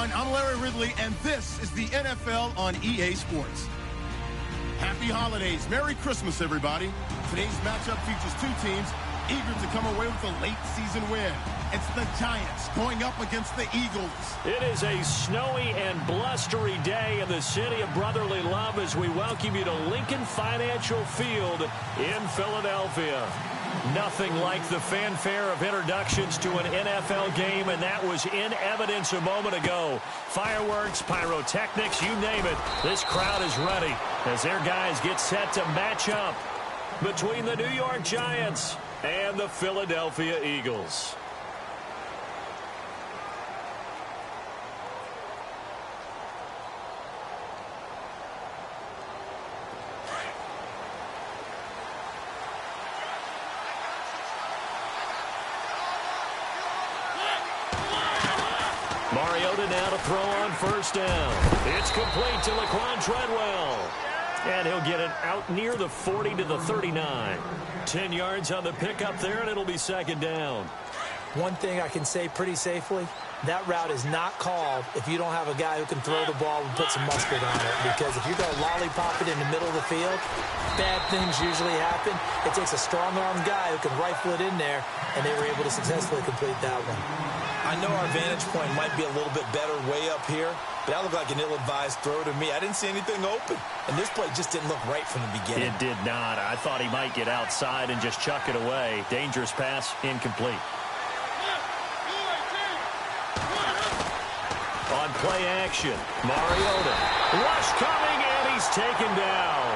everyone. I'm Larry Ridley, and this is the NFL on EA Sports. Happy holidays. Merry Christmas, everybody. Today's matchup features two teams eager to come away with a late season win. It's the Giants going up against the Eagles. It is a snowy and blustery day in the city of brotherly love as we welcome you to Lincoln Financial Field in Philadelphia. Nothing like the fanfare of introductions to an NFL game, and that was in evidence a moment ago. Fireworks, pyrotechnics, you name it. This crowd is ready as their guys get set to match up between the New York Giants and the Philadelphia Eagles. Mariota now to throw on first down. It's complete to Laquan Treadwell. And he'll get it out near the 40 to the 39. 10 yards on the pickup there, and it'll be second down. One thing I can say pretty safely, that route is not called if you don't have a guy who can throw the ball and put some mustard on it. Because if you're going to lollipop it in the middle of the field, bad things usually happen. It takes a strong-arm guy who can rifle it in there, and they were able to successfully complete that one. I know our vantage point might be a little bit better way up here, but that looked like an ill-advised throw to me. I didn't see anything open, and this play just didn't look right from the beginning. It did not. I thought he might get outside and just chuck it away. Dangerous pass, incomplete. On play action, Mariota. Rush coming, and he's taken down.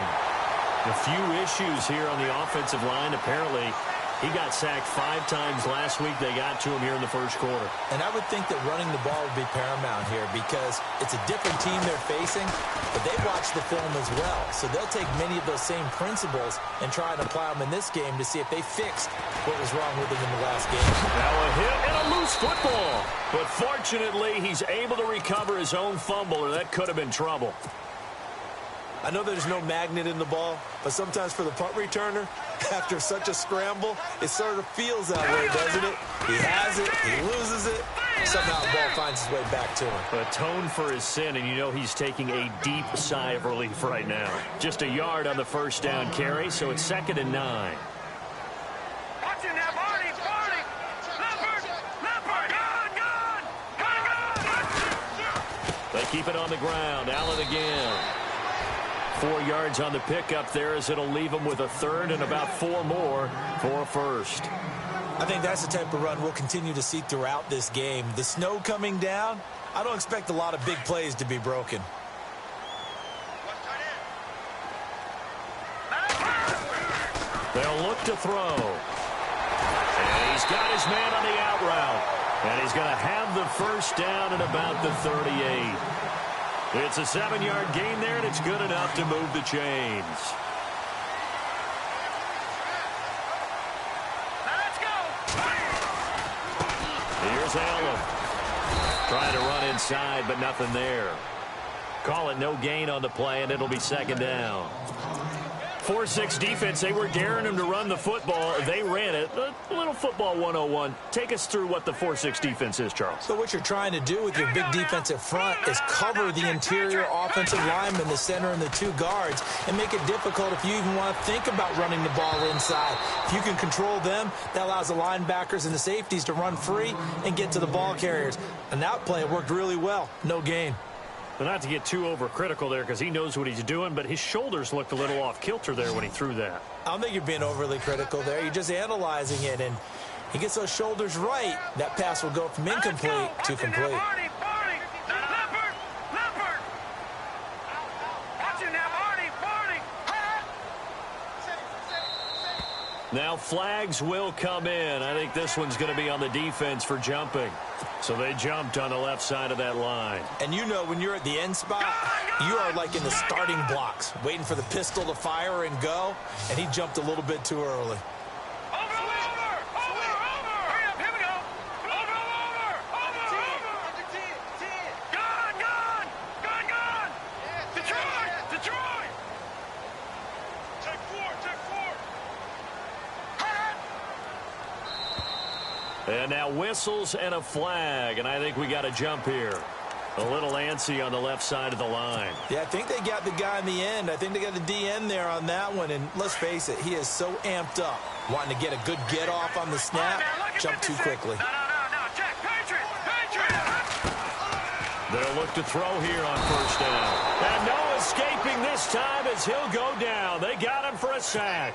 A few issues here on the offensive line. Apparently, he got sacked 5 times last week. They got to him here in the first quarter. And I would think that running the ball would be paramount here because it's a different team they're facing, but they watch the film as well. So they'll take many of those same principles and try and apply them in this game to see if they fixed what was wrong with them in the last game. Now a hit and a loose football. But fortunately, he's able to recover his own fumble, or that could have been trouble. I know there's no magnet in the ball, but sometimes for the punt returner, after such a scramble, it sort of feels that way, doesn't it? He has it, he loses it, somehow the ball finds its way back to him. Atone for his sin, and you know he's taking a deep sigh of relief right now. Just a yard on the first down carry, so it's 2nd and 9. They keep it on the ground. Allen again. 4 yards on the pickup there as it'll leave him with a third and about 4 more for a first. I think that's the type of run we'll continue to see throughout this game. The snow coming down, I don't expect a lot of big plays to be broken. They'll look to throw. And he's got his man on the out route. And he's going to have the first down at about the 38. It's a 7-yard gain there, and it's good enough to move the chains. Let's go. Here's Allen. Trying to run inside, but nothing there. Call it no gain on the play, and it'll be 2nd down. 4-6 defense, they were daring him to run the football. They ran it. A little football 101. Take us through what the 4-6 defense is, Charles. So what you're trying to do with your big defensive front is cover the interior offensive lineman, the center, and the 2 guards, and make it difficult if you even want to think about running the ball inside. If you can control them, that allows the linebackers and the safeties to run free and get to the ball carriers. And that play worked really well. No gain. But not to get too overcritical there because he knows what he's doing, but his shoulders looked a little off kilter there when he threw that. I don't think you're being overly critical there. You're just analyzing it, and he gets those shoulders right. That pass will go from incomplete to complete. Now flags will come in. I think this one's going to be on the defense for jumping. So they jumped on the left side of that line. And you know when you're at the end spot, you are like in the starting blocks, waiting for the pistol to fire and go, and he jumped a little bit too early. And now whistles and a flag, and I think we got a jump here. A little antsy on the left side of the line. Yeah, I think they got the guy in the end. I think they got the DN there on that one. And let's face it, he is so amped up, wanting to get a good get-off on the snap, jump too quickly. No, check, Patriot. They'll look to throw here on first down. And no escaping this time as he'll go down. They got him for a sack.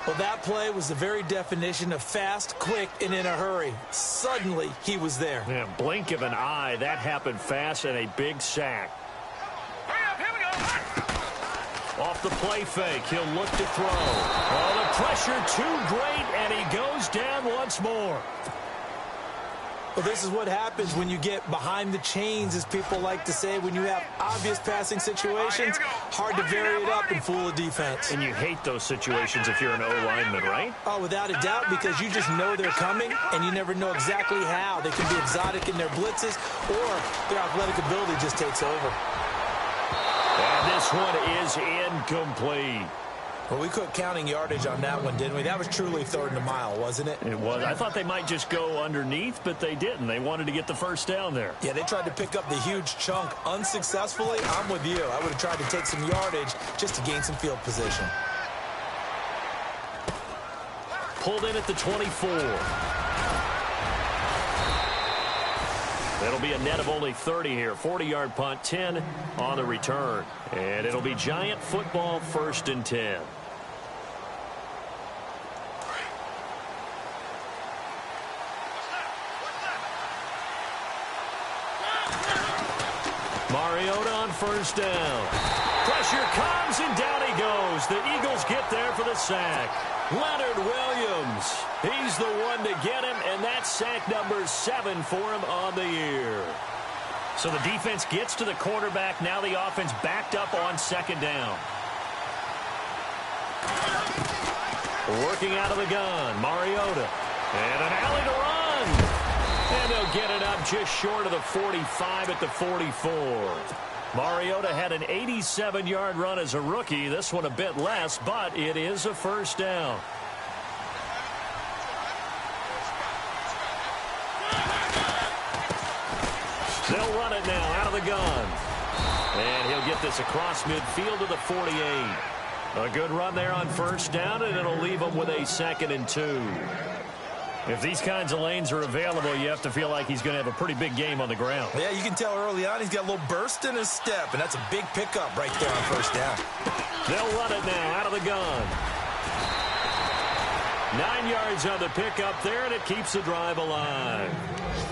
Well, that play was the very definition of fast, quick, and in a hurry. Suddenly, he was there. Yeah, blink of an eye. That happened fast and a big sack. Hurry up, here we go. Off the play fake, he'll look to throw. Oh, the pressure too great, and he goes down once more. Well, this is what happens when you get behind the chains, as people like to say. When you have obvious passing situations, hard to vary it up and fool a defense. And you hate those situations if you're an O-lineman, right? Oh, without a doubt, because you just know they're coming, and you never know exactly how. They can be exotic in their blitzes, or their athletic ability just takes over. And this one is incomplete. Well, we quit counting yardage on that one, didn't we? That was truly third and a mile, wasn't it? It was. I thought they might just go underneath, but they didn't. They wanted to get the first down there. Yeah, they tried to pick up the huge chunk unsuccessfully. I'm with you. I would have tried to take some yardage just to gain some field position. Pulled in at the 24. That'll be a net of only 30 here. 40-yard punt, 10 on the return. And it'll be Giant football, 1st and 10. Mariota on first down. Pressure comes, and down he goes. The Eagles get there for the sack. Leonard Williams, he's the one to get him, and that's sack number 7 for him on the year. So the defense gets to the quarterback. Now the offense backed up on 2nd down. Working out of the gun, Mariota. And an alley to run. And they'll get it up just short of the 45 at the 44. Mariota had an 87-yard run as a rookie. This one a bit less, but it is a first down. They'll run it now out of the gun. And he'll get this across midfield to the 48. A good run there on first down, and it'll leave him with a 2nd and 2. If these kinds of lanes are available, you have to feel like he's going to have a pretty big game on the ground. Yeah, you can tell early on he's got a little burst in his step, and that's a big pickup right there on first down. They'll run it now out of the gun. 9 yards on the pickup there, and it keeps the drive alive.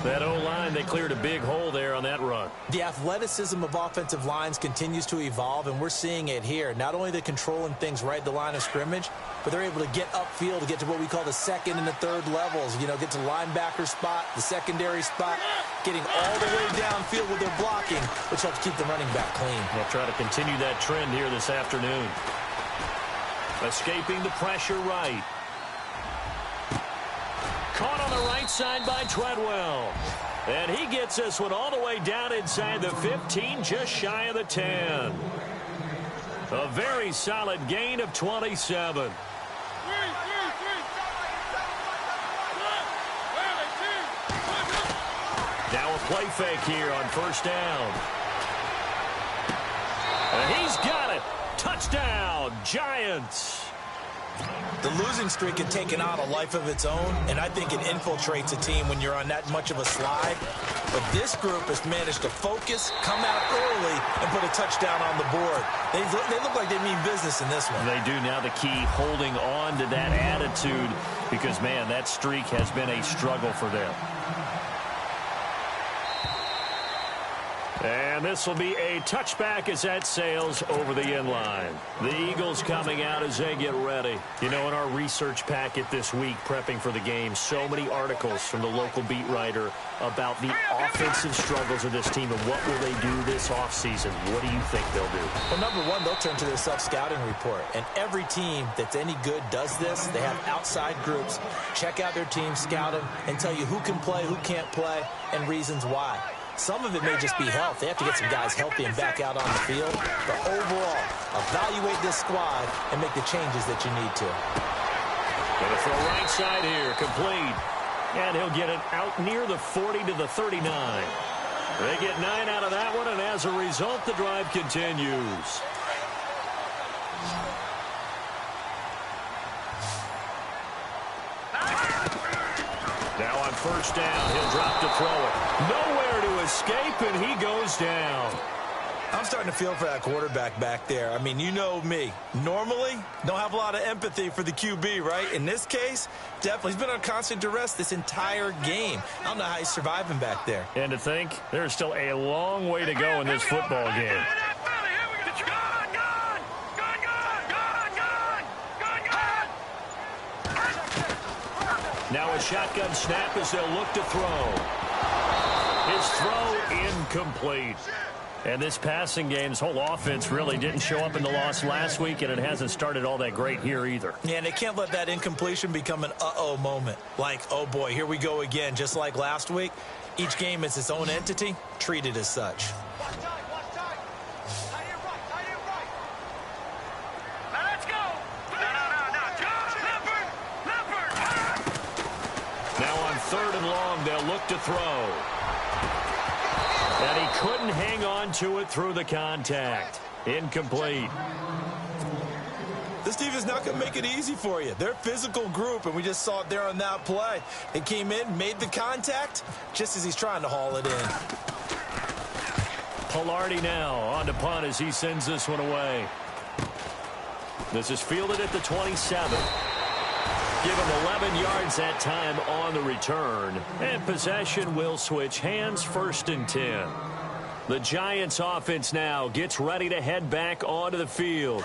That O-line, they cleared a big hole there on that run. The athleticism of offensive lines continues to evolve, and we're seeing it here. Not only are they controlling things right at the line of scrimmage, but they're able to get upfield to get to what we call the 2nd and the 3rd levels. You know, get to the linebacker spot, the secondary spot, getting all the way downfield with their blocking, which helps keep the running back clean. They'll try to continue that trend here this afternoon. Escaping the pressure right. Caught on the right side by Treadwell. And he gets this one all the way down inside the 15, just shy of the 10. A very solid gain of 27. Now a play fake here on first down. And he's got it. Touchdown, Giants. The losing streak had taken on a life of its own, and I think it infiltrates a team when you're on that much of a slide. But this group has managed to focus, come out early, and put a touchdown on the board. They look like they mean business in this one. They do. Now the key, holding on to that attitude, because, man, that streak has been a struggle for them. And this will be a touchback as that sails over the end line. The Eagles coming out as they get ready. You know, in our research packet this week, prepping for the game, so many articles from the local beat writer about the offensive struggles of this team and what will they do this offseason. What do you think they'll do? Well, number one, they'll turn to their self-scouting report. And every team that's any good does this. They have outside groups. Check out their team, scout them, and tell you who can play, who can't play, and reasons why. Some of it may just be health. They have to get some guys healthy and back out on the field. But overall, evaluate this squad and make the changes that you need to. Going to throw right side here, complete. And he'll get it out near the 40 to the 39. They get 9 out of that one, and as a result, the drive continues. Now on first down, he'll drop to throw it. Nowhere to escape, and he goes down. I'm starting to feel for that quarterback back there. I mean, you know me. Normally, don't have a lot of empathy for the QB, right? In this case, definitely. He's been on constant duress this entire game. I don't know how he's surviving back there. And to think, there's still a long way to go in this football game. Now a shotgun snap as they'll look to throw. His throw incomplete. And this passing game's whole offense really didn't show up in the loss last week, and it hasn't started all that great here either. Yeah, and they can't let that incompletion become an uh-oh moment. Like, oh boy, here we go again, just like last week. Each game is its own entity, treated as such. Now on 3rd and long, they'll look to throw. And he couldn't hang on to it through the contact. Incomplete. This defense is not going to make it easy for you. They're a physical group, and we just saw it there on that play. They came in, made the contact, just as he's trying to haul it in. Pilardi now on to punt as he sends this one away. This is fielded at the 27. Give him 11 yards that time on the return. And possession will switch hands, 1st and 10. The Giants offense now gets ready to head back onto the field.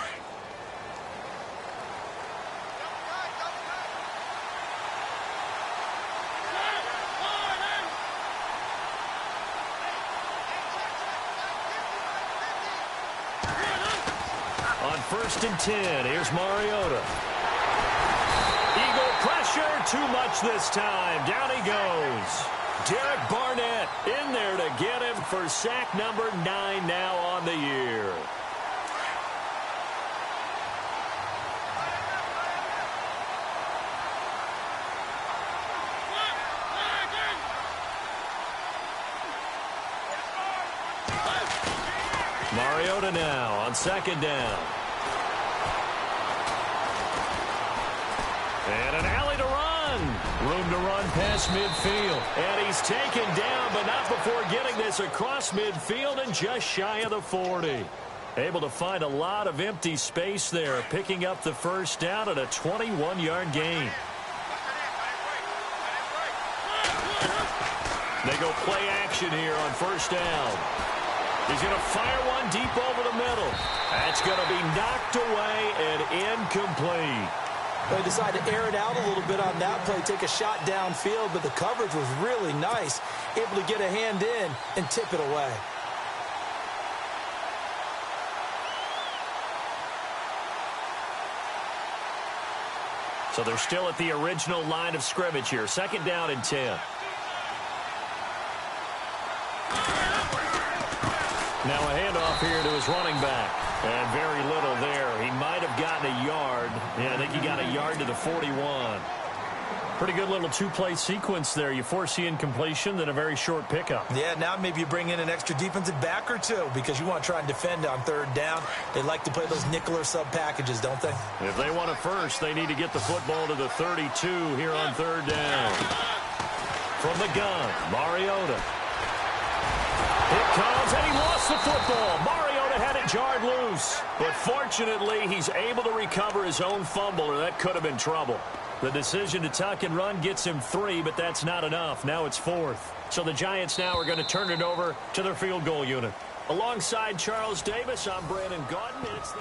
On 1st and 10, here's Mariota. Eagle pressure, too much this time. Down he goes. Derek Barnett in there to get him for sack number 9 now on the year. Mariota now on 2nd down. And an alley to run. Room to run past midfield. And he's taken down, but not before getting this across midfield and just shy of the 40. Able to find a lot of empty space there, picking up the 1st down at a 21-yard gain. They go play action here on 1st down. He's going to fire one deep over the middle. That's going to be knocked away and incomplete. They decided to air it out a little bit on that play, take a shot downfield, but the coverage was really nice. Able to get a hand in and tip it away. So they're still at the original line of scrimmage here. 2nd down and 10. Now a handoff here to his running back. And very little there. He might have gotten a yard. Yeah, I think he got a yard to the 41. Pretty good little 2-play sequence there. You force the incompletion, then a very short pickup. Yeah, now maybe you bring in an extra defensive back or two because you want to try and defend on 3rd down. They like to play those nickel or sub packages, don't they? If they want it first, they need to get the football to the 32 here on 3rd down. From the gun, Mariota. It comes, and he lost the football. Mariota had it jarred loose. But fortunately, he's able to recover his own fumble, or that could have been trouble. The decision to tuck and run gets him 3, but that's not enough. Now it's 4th. So the Giants now are going to turn it over to their field goal unit. Alongside Charles Davis, I'm Brandon Gaudin. It's the...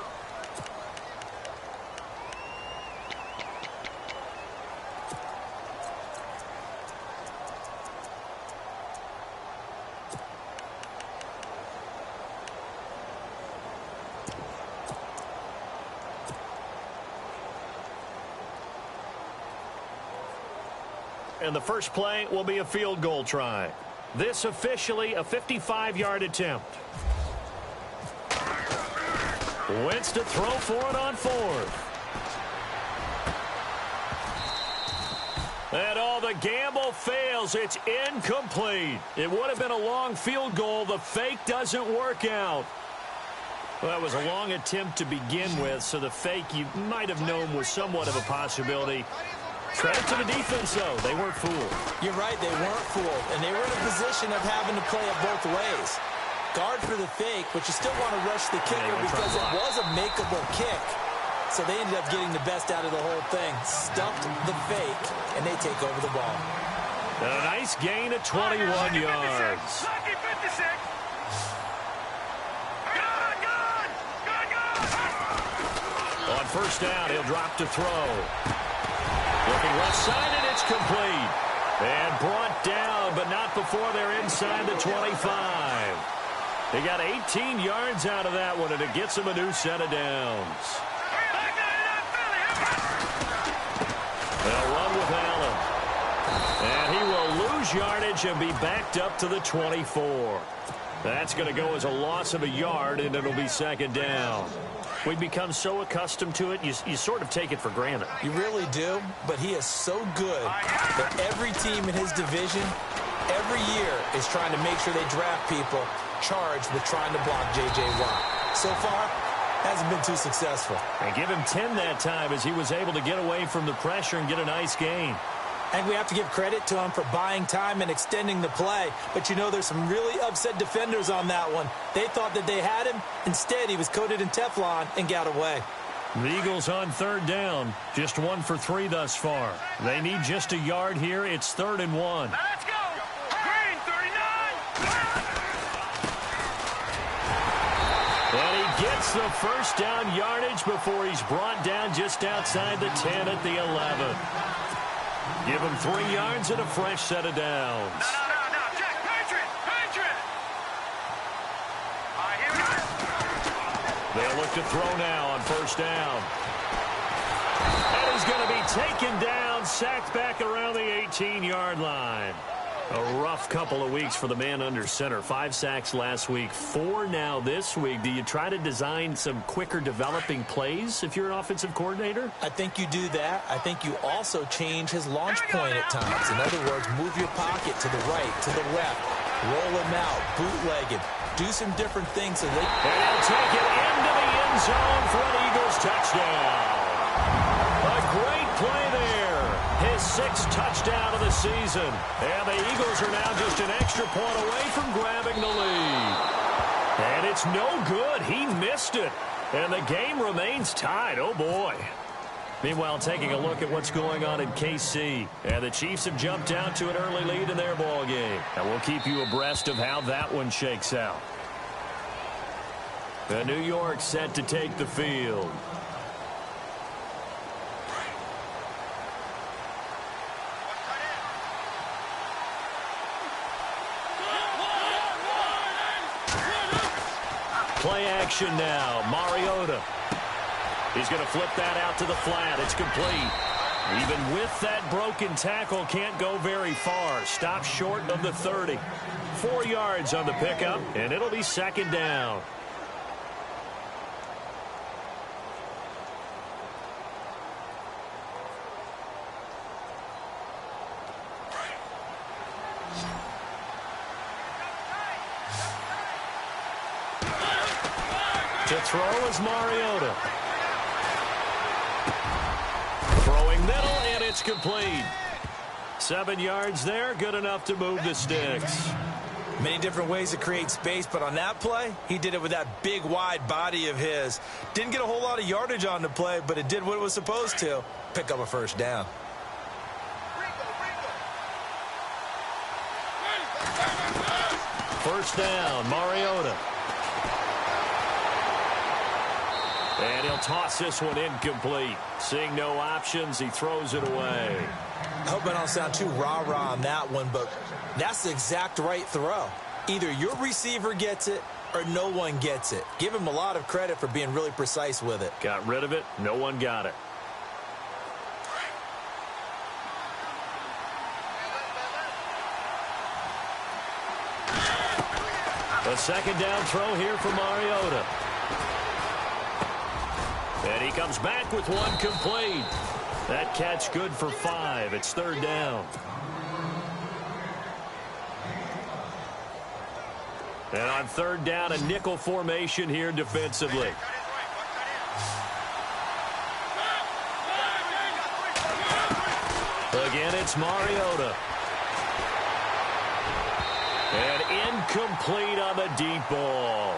And the first play will be a field goal try. This officially a 55-yard attempt. Wentz to throw for it on 4th. And all the the gamble fails. It's incomplete. It would have been a long field goal. The fake doesn't work out. Well, that was a long attempt to begin with, so the fake you might have known was somewhat of a possibility. Credit to the defense, though. They weren't fooled. You're right, they weren't fooled, and they were in a position of having to play it both ways. Guard for the fake, but you still want to rush the kicker because it was a makeable kick. So they ended up getting the best out of the whole thing. Stuffed the fake, and they take over the ball. A nice gain of 21 yards. On first down, he'll drop to throw. Looking left side, and it's complete. And brought down, but not before they're inside the 25. They got 18 yards out of that one, and it gets them a new set of downs. They'll run with Allen. And he will lose yardage and be backed up to the 24. That's going to go as a loss of a yard, and it'll be second down. We've become so accustomed to it, you sort of take it for granted. You really do, but he is so good that every team in his division every year is trying to make sure they draft people charged with trying to block J.J. Watt. So far, hasn't been too successful. And give him 10 that time as he was able to get away from the pressure and get a nice gain. And we have to give credit to him for buying time and extending the play. But, you know, there's some really upset defenders on that one. They thought that they had him. Instead, he was coated in Teflon and got away. The Eagles on third down. Just 1 for 3 thus far. They need just a yard here. It's 3rd and 1. Let's go. Green 39. And he gets the first down yardage before he's brought down just outside the 10 at the 11. Give him 3 yards and a fresh set of downs. No, Jack, Patriot. All right, here we go. They'll look to throw now on first down. And he's going to be taken down, sacked back around the 18-yard line. A rough couple of weeks for the man under center. 5 sacks last week, 4 now this week. Do you try to design some quicker developing plays if you're an offensive coordinator? I think you do that. I think you also change his launch point at times. In other words, move your pocket to the right, to the left, roll him out, bootleg him, do some different things. And he'll take it into the end zone for an Eagles touchdown. A great play there. His 6th touchdown of the season. And the Eagles are now just an extra point away from grabbing the lead. And it's no good. He missed it. And the game remains tied. Oh, boy. Meanwhile, taking a look at what's going on in KC. And the Chiefs have jumped out to an early lead in their ball game. And we'll keep you abreast of how that one shakes out. The New York set to take the field. Play action now. Mariota. He's going to flip that out to the flat. It's complete. Even with that broken tackle, can't go very far. Stop short of the 30. 4 yards on the pickup, and it'll be second down. To throw is Mariota. Throwing middle, and it's complete. 7 yards there, good enough to move the sticks. Many different ways to create space, but on that play, he did it with that big, wide body of his. Didn't get a whole lot of yardage on the play, but it did what it was supposed to. Pick up a first down. First down, Mariota. And he'll toss this one incomplete. Seeing no options, he throws it away. I hope I don't sound too rah-rah on that one, but that's the exact right throw. Either your receiver gets it or no one gets it. Give him a lot of credit for being really precise with it. Got rid of it. No one got it. A second down throw here for Mariota. And he comes back with one complete. That catch good for 5. It's third down. And on third down, a nickel formation here defensively. Again, it's Mariota. And incomplete on the deep ball.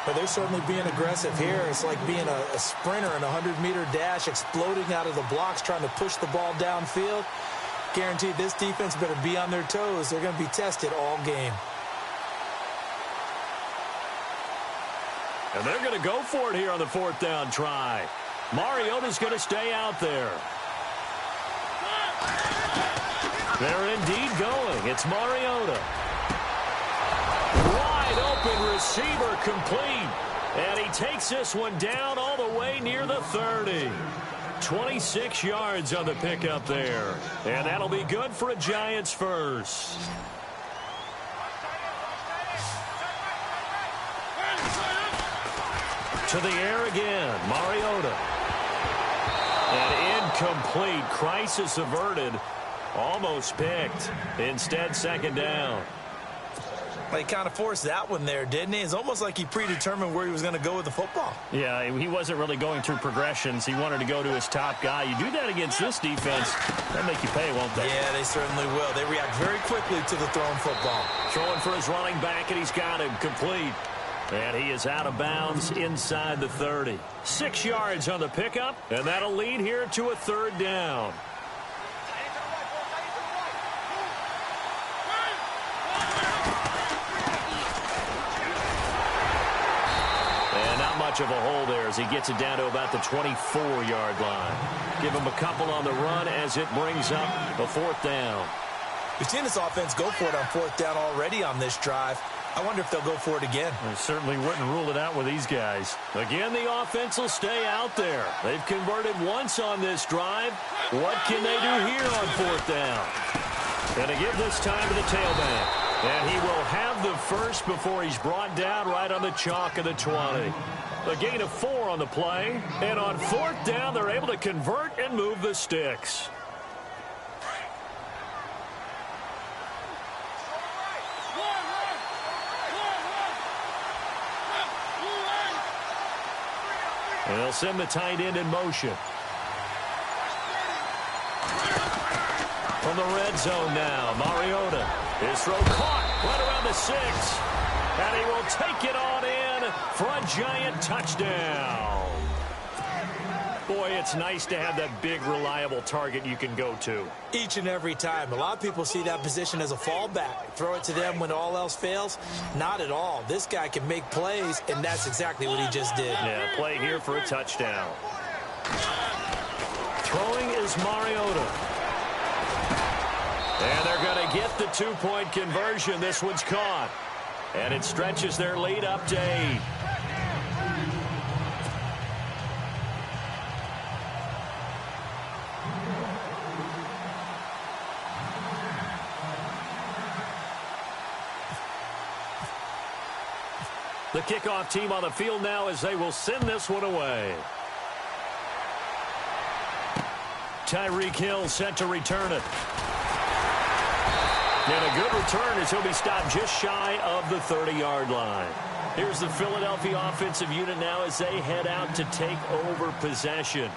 But they're certainly being aggressive here. It's like being a sprinter in a 100-meter dash, exploding out of the blocks, trying to push the ball downfield. Guaranteed this defense better be on their toes. They're going to be tested all game. And they're going to go for it here on the fourth down try. Mariota's going to stay out there. They're indeed going. It's Mariota. Wide open receiver complete. And he takes this one down all the way near the 30. 26 yards on the pickup there. And that'll be good for a Giants first. To the air again. Mariota. And incomplete. Crisis averted. Almost picked. Instead, second down. Well, he kind of forced that one there, didn't he? It's almost like he predetermined where he was going to go with the football. Yeah, he wasn't really going through progressions. He wanted to go to his top guy. You do that against this defense, they'll make you pay, won't they? Yeah, they certainly will. They react very quickly to the thrown football. Throwing for his running back, and he's got him complete. And he is out of bounds inside the 30. 6 yards on the pickup, and that'll lead here to a third down. Of a hole there as he gets it down to about the 24-yard line. Give him a couple on the run as it brings up the fourth down. We've seen this offense go for it on fourth down already on this drive. I wonder if they'll go for it again. I certainly wouldn't rule it out with these guys. Again, the offense will stay out there. They've converted once on this drive. What can they do here on fourth down? And to give this time to the tailback. And he will have the first before he's brought down right on the chalk of the 20. A gain of 4 on the play. And on fourth down, they're able to convert and move the sticks. And they'll send the tight end in motion. From the red zone now, Mariota. His throw caught right around the 6. And he will take it on in for a Giant touchdown. Boy, it's nice to have that big, reliable target you can go to. Each and every time. A lot of people see that position as a fallback. Throw it to them when all else fails. Not at all. This guy can make plays, and that's exactly what he just did. Yeah, play here for a touchdown. Throwing is Mariota. And they're going to get the two-point conversion. This one's caught. And it stretches their lead up to 8. The kickoff team on the field now as they will send this one away. Tyreek Hill set to return it. And a good return as he'll be stopped just shy of the 30-yard line. Here's the Philadelphia offensive unit now as they head out to take over possession.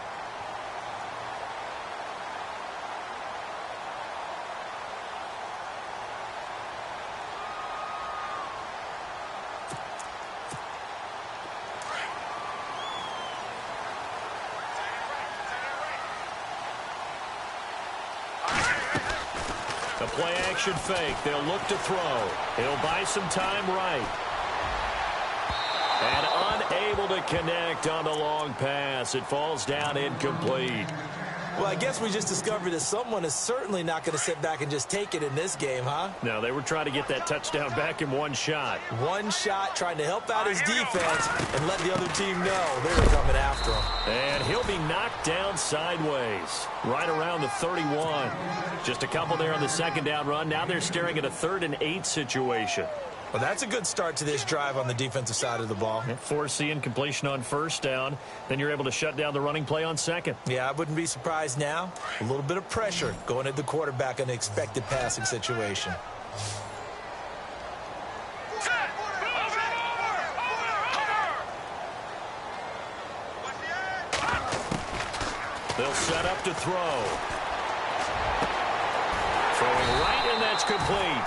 The play-action fake. They'll look to throw. He'll buy some time right. And unable to connect on the long pass. It falls down incomplete. Well, I guess we just discovered that someone is certainly not going to sit back and just take it in this game, huh? No, they were trying to get that touchdown back in one shot. One shot, trying to help out his defense and let the other team know they were coming after him. And he'll be knocked down sideways, right around the 31. Just a couple there on the second down run. Now they're staring at a 3rd and 8 situation. Well, that's a good start to this drive on the defensive side of the ball. Force the incompletion on first down. Then you're able to shut down the running play on second. Yeah, I wouldn't be surprised now. A little bit of pressure going at the quarterback in an expected passing situation. They'll set up to throw. Throwing right, and that's complete.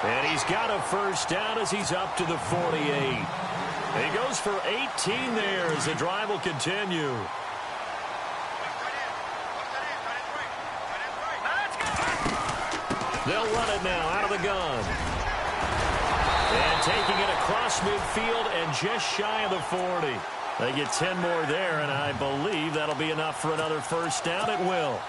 And he's got a first down as he's up to the 48. He goes for 18 there as the drive will continue. They'll run it now out of the gun. And taking it across midfield and just shy of the 40. They get 10 more there, and I believe that'll be enough for another first down. It will.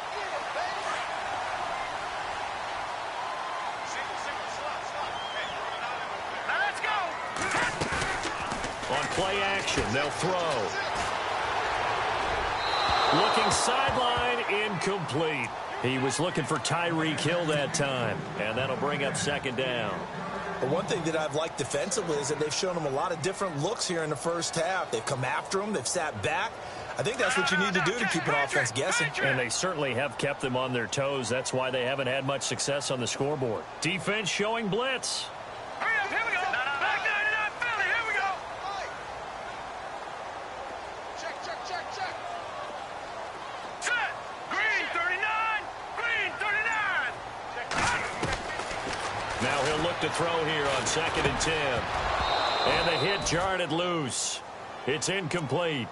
On play action, they'll throw. Looking sideline, incomplete. He was looking for Tyreek Hill that time, and that'll bring up second down. But one thing that I've liked defensively is that they've shown him a lot of different looks here in the first half. They've come after him. They've sat back. I think that's what you need to do to keep an offense guessing. And they certainly have kept them on their toes. That's why they haven't had much success on the scoreboard. Defense showing blitz. Hurry up, here we go. Back 99, Philly, here we go. Check. Set. Green 39. Green 39. Now he'll look to throw here on 2nd and 10. And the hit jarred it loose. It's incomplete.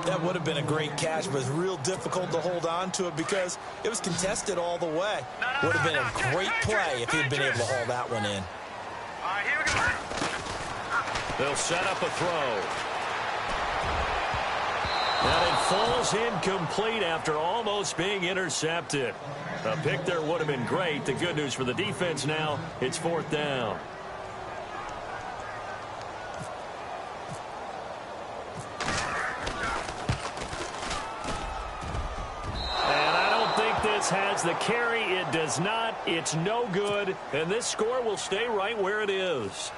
That would have been a great catch, but it's real difficult to hold on to it because it was contested all the way. Would have been a great play if he'd been able to haul that one in. All right, here we go. They'll set up a throw. And it falls incomplete after almost being intercepted. A pick there would have been great. The good news for the defense now, it's 4th down. This has the carry. It does not. It's no good. And this score will stay right where it is.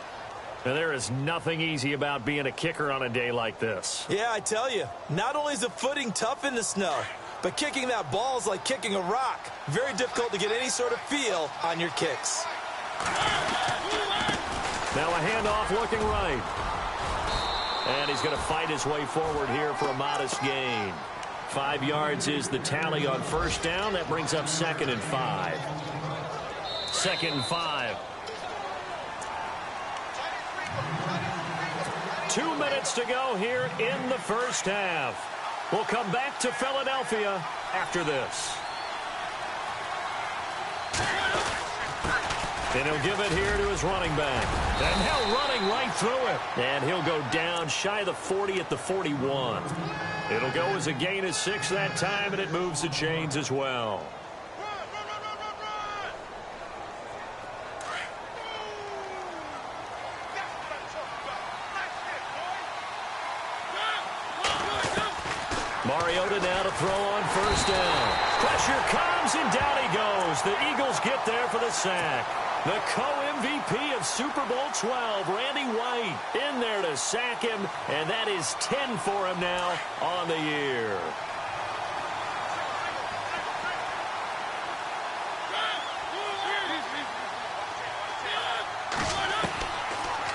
And there is nothing easy about being a kicker on a day like this. Yeah, I tell you, not only is the footing tough in the snow, but kicking that ball is like kicking a rock. Very difficult to get any sort of feel on your kicks. Now a handoff looking right. And he's going to fight his way forward here for a modest gain. 5 yards is the tally on first down. That brings up 2nd and 5. 2nd and 5. 2 minutes to go here in the first half. We'll come back to Philadelphia after this. And he'll give it here to his running back. And now running right through it. And he'll go down shy of the 40 at the 41. It'll go as a gain of 6 that time, and it moves the chains as well. Mariota now to throw on first down. Pressure comes, and down he goes. The Eagles get there for the sack. The co-MVP of Super Bowl 12, Randy White, in there to sack him, and that is 10 for him now on the year.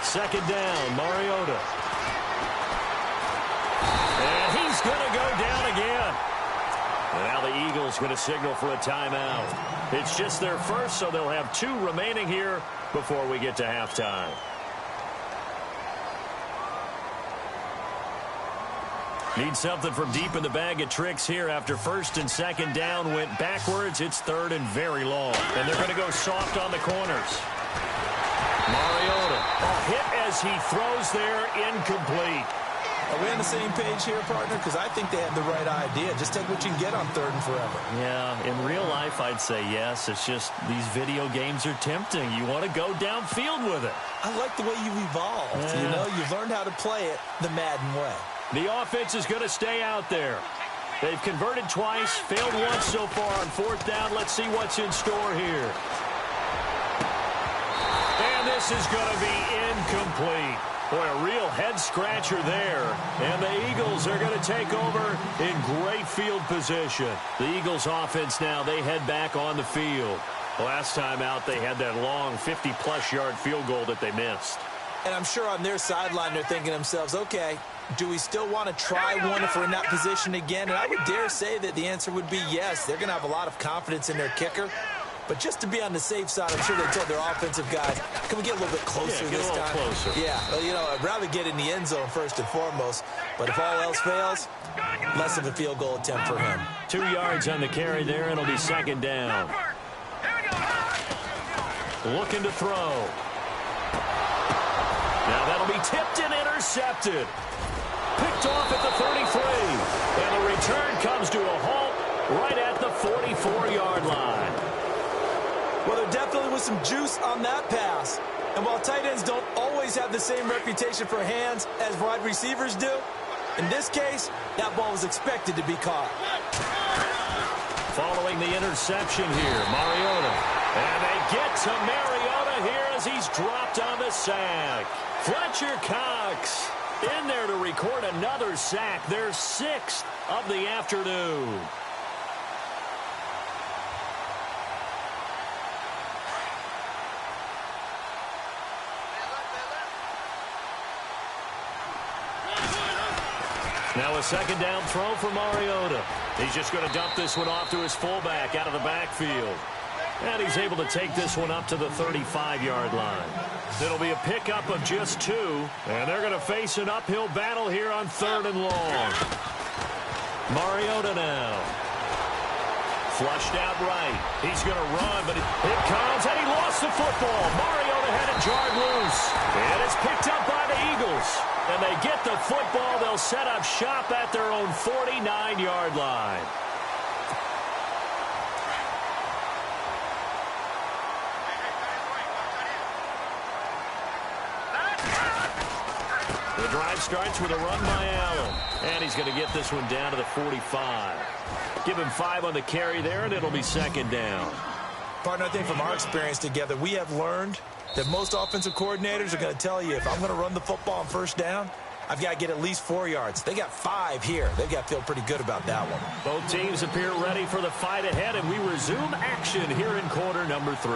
Second down, Mariota. And he's going to go down again. And now the Eagles going to signal for a timeout. It's just their first, so they'll have 2 remaining here before we get to halftime. Need something from deep in the bag of tricks here after 1st and 2nd down went backwards. It's 3rd and very long. And they're going to go soft on the corners. Mariota, a hit as he throws there, incomplete. Are we on the same page here, partner? Because I think they have the right idea. Just take what you can get on 3rd and forever. Yeah, in real life, I'd say yes. It's just these video games are tempting. You want to go downfield with it. I like the way you've evolved. Yeah. You know, you've learned how to play it the Madden way. The offense is going to stay out there. They've converted twice, failed once so far on 4th down. Let's see what's in store here. And this is going to be incomplete. Boy, a real head-scratcher there. And the Eagles are going to take over in great field position. The Eagles' offense now, they head back on the field. Last time out, they had that long 50-plus yard field goal that they missed. And I'm sure on their sideline they're thinking to themselves, okay, Do we still want to try one if we're in that position again? And I would dare say that the answer would be yes. They're going to have a lot of confidence in their kicker. But just to be on the safe side, I'm sure they told their offensive guys, can we get a little bit closer this time? Closer. Yeah, well, you know, I'd rather get in the end zone first and foremost. But if all else fails, less of a field goal attempt for him. 2 yards on the carry there. It'll be second down. Looking to throw. Now that'll be tipped and intercepted. Picked off at the 33. And the return comes to a halt right at the 44-yard line. Well, there definitely was some juice on that pass. And while tight ends don't always have the same reputation for hands as wide receivers do, in this case, that ball was expected to be caught. Following the interception here, Mariota. And they get to Mariota here as he's dropped on the sack. Fletcher Cox in there to record another sack, their 6th of the afternoon. Now a second down throw for Mariota. He's just going to dump this one off to his fullback out of the backfield. And he's able to take this one up to the 35-yard line. It'll be a pickup of just 2. And they're going to face an uphill battle here on 3rd and long. Mariota now. Flushed out right. He's going to run, but it comes, and he lost the football. Mariota had it jarred loose. And it's picked up by the Eagles. And they get the football. They'll set up shop at their own 49-yard line. The drive starts with a run by Allen. And he's going to get this one down to the 45. Give him 5 on the carry there, and it'll be second down. Partner, I think from our experience together, we have learned that most offensive coordinators are going to tell you, if I'm going to run the football on first down, I've got to get at least 4 yards. They got 5 here. They've got to feel pretty good about that one. Both teams appear ready for the fight ahead, and we resume action here in quarter number 3.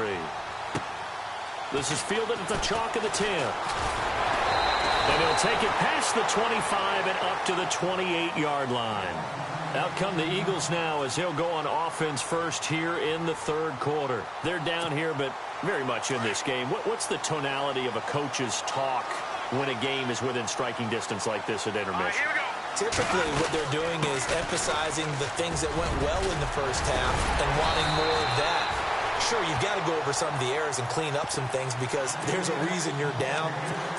This is fielded at the chalk of the 10. And he'll take it past the 25 and up to the 28-yard line. Out come the Eagles now as he'll go on offense first here in the 3rd quarter. They're down here, but very much in this game. What's the tonality of a coach's talk when a game is within striking distance like this at intermission? Typically, what they're doing is emphasizing the things that went well in the first half and wanting more of that. Sure, you've got to go over some of the errors and clean up some things because there's a reason you're down.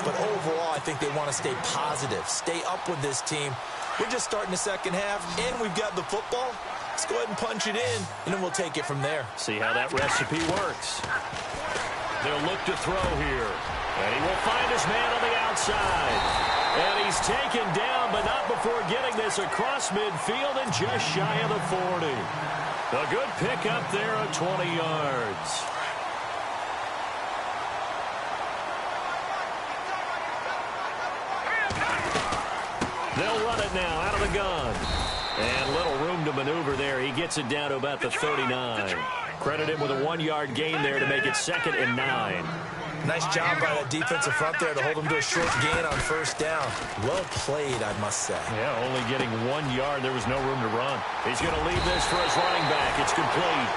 But overall, I think they want to stay positive, stay up with this team. We're just starting the second half, and we've got the football. Let's go ahead and punch it in, and then we'll take it from there. See how that recipe works. They'll look to throw here. And he will find his man on the outside. And he's taken down, but not before getting this across midfield and just shy of the 40. A good pickup there of 20 yards. They'll run it now out of the gun. And little room to maneuver there. He gets it down to about the 39. Credit him with a 1-yard gain there to make it 2nd and 9. Nice job by that defensive front there to hold him to a short gain on first down. Well played, I must say. Yeah, only getting 1 yard. There was no room to run. He's going to leave this for his running back. It's complete.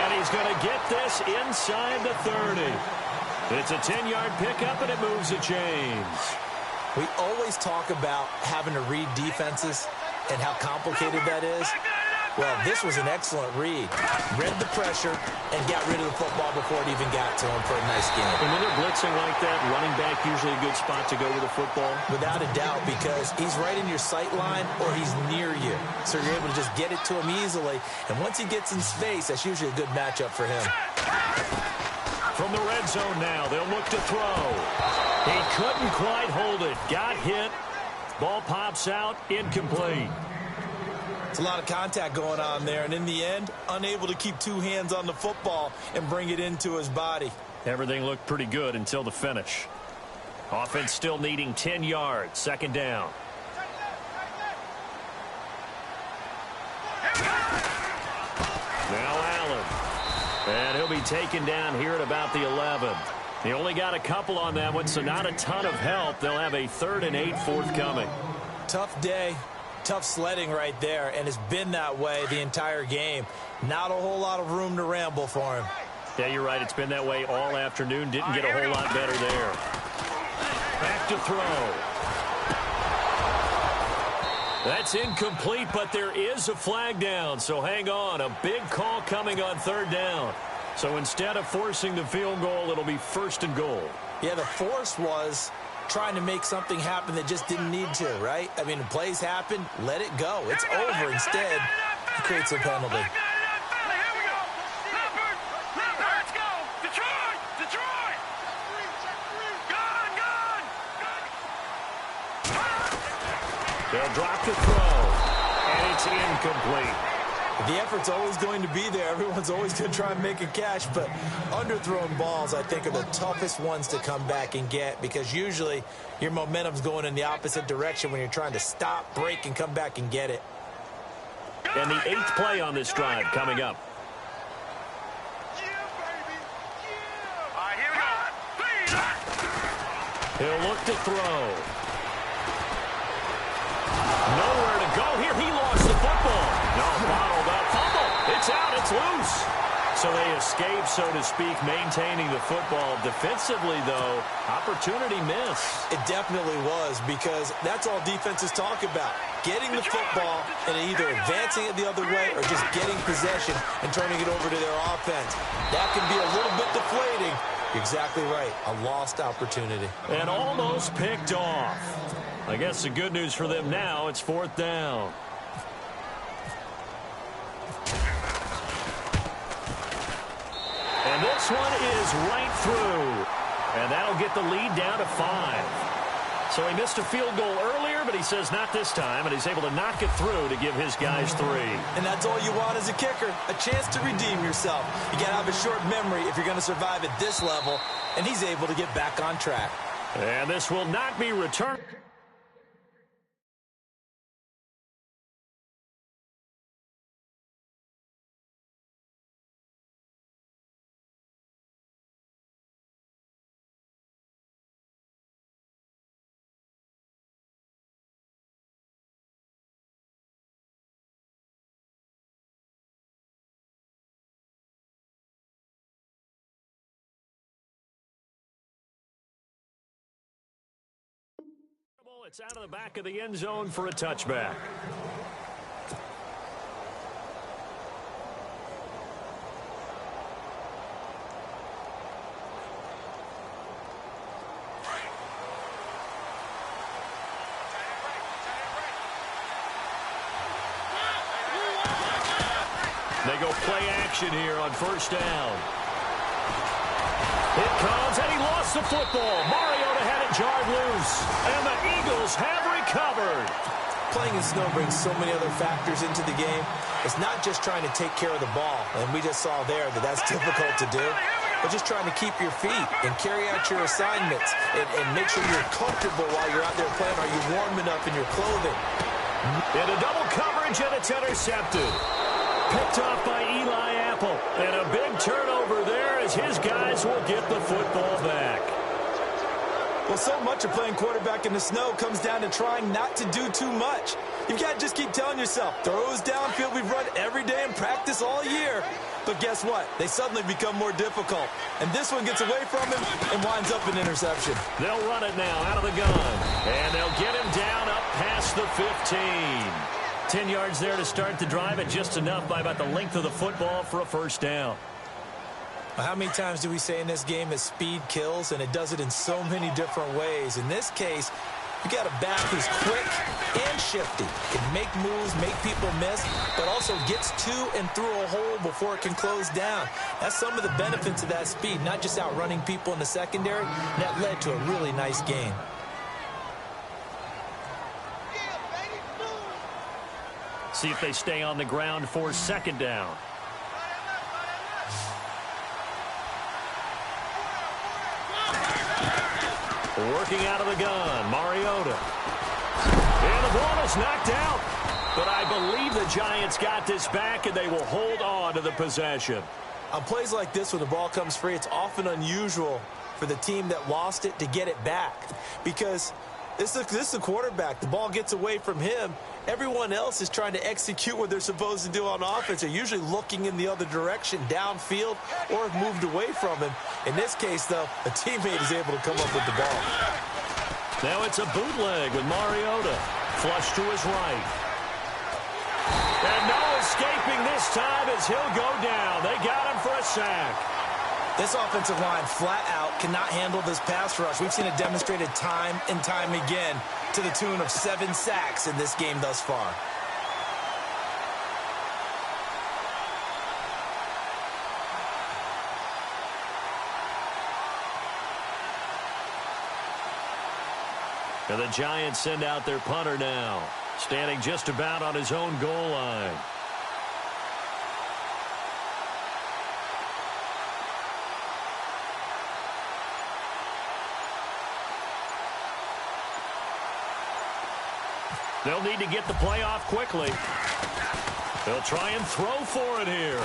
And he's going to get this inside the 30. It's a 10-yard pickup, and it moves the chains. We always talk about having to read defenses and how complicated that is. Well, this was an excellent read. Read the pressure and got rid of the football before it even got to him for a nice game. And when they're blitzing like that, running back usually a good spot to go with the football? Without a doubt, because he's right in your sight line or he's near you. So you're able to just get it to him easily. And once he gets in space, that's usually a good matchup for him. From the red zone now, they'll look to throw. He couldn't quite hold it. Got hit. Ball pops out. Incomplete. It's a lot of contact going on there, and in the end, unable to keep 2 hands on the football and bring it into his body. Everything looked pretty good until the finish. Offense still needing 10 yards. 2nd down. Now Allen. And he'll be taken down here at about the 11. He only got a couple on that one, so not a ton of help. They'll have a 3rd and 8 forthcoming. Tough day, tough sledding right there, and it's been that way the entire game. Not a whole lot of room to ramble for him. Yeah, you're right. It's been that way all afternoon. Didn't get a whole lot better there. Back to throw. That's incomplete, but there is a flag down, so hang on. A big call coming on third down. So instead of forcing the field goal, it'll be 1st and goal. Yeah, the force was trying to make something happen that just didn't need to, right? I mean, the plays happen, let it go. It's over. Instead, he creates a penalty. They'll drop the throw, and it's incomplete. The effort's always going to be there. Everyone's always going to try and make a catch, but underthrown balls, I think, are the toughest ones to come back and get because usually your momentum's going in the opposite direction when you're trying to stop, break, and come back and get it. And the 8th play on this drive coming up. He'll look to throw. Nowhere to go here. He lost the football. No, bottled up. Fumble. It's out. It's loose. So they escape, so to speak, maintaining the football. Defensively, though, opportunity miss. It definitely was because that's all defenses talk about. Getting the football and either advancing it the other way or just getting possession and turning it over to their offense. That can be a little bit deflating. You're exactly right. A lost opportunity. And almost picked off. I guess the good news for them now, it's 4th down. And this one is right through. And that'll get the lead down to 5. So he missed a field goal earlier, but he says not this time, and he's able to knock it through to give his guys 3. And that's all you want as a kicker, a chance to redeem yourself. You got to have a short memory if you're going to survive at this level, and he's able to get back on track. And this will not be returned. It's out of the back of the end zone for a touchback. They go play action here on 1st down. It comes, and he lost the football. Mariota had it jarred loose, and the Eagles have recovered. Playing in snow brings so many other factors into the game. It's not just trying to take care of the ball, and we just saw there that that's difficult to do, but just trying to keep your feet and carry out your assignments and make sure you're comfortable while you're out there playing. Are you warm enough in your clothing? In a double coverage, and it's intercepted. Picked off by Eli Apple. And a big turnover there as his guys will get the football back. Well, so much of playing quarterback in the snow comes down to trying not to do too much. You've got to just keep telling yourself, throws downfield we've run every day in practice all year. But guess what? They suddenly become more difficult. And this one gets away from him and winds up an interception. They'll run it now out of the gun. And they'll get him down up past the 15. 10 yards there to start the drive, and just enough by about the length of the football for a 1st down. How many times do we say in this game that speed kills, and it does it in so many different ways? In this case, you got a back who's quick and shifty, can make moves, make people miss, but also gets to and through a hole before it can close down. That's some of the benefits of that speed, not just outrunning people in the secondary. That led to a really nice game. See if they stay on the ground for 2nd down. Working out of the gun, Mariota. And the ball is knocked out. But I believe the Giants got this back, and they will hold on to the possession. On plays like this, when the ball comes free, it's often unusual for the team that lost it to get it back. Because This is the quarterback. The ball gets away from him. Everyone else is trying to execute what they're supposed to do on offense. They're usually looking in the other direction, downfield, or have moved away from him. In this case, though, a teammate is able to come up with the ball. Now it's a bootleg with Mariota. Flush to his right. And no escaping this time as he'll go down. They got him for a sack. This offensive line flat out cannot handle this pass rush. We've seen it demonstrated time and time again to the tune of 7 sacks in this game thus far. And the Giants send out their punter now, standing just about on his own goal line. They'll need to get the play off quickly. They'll try and throw for it here.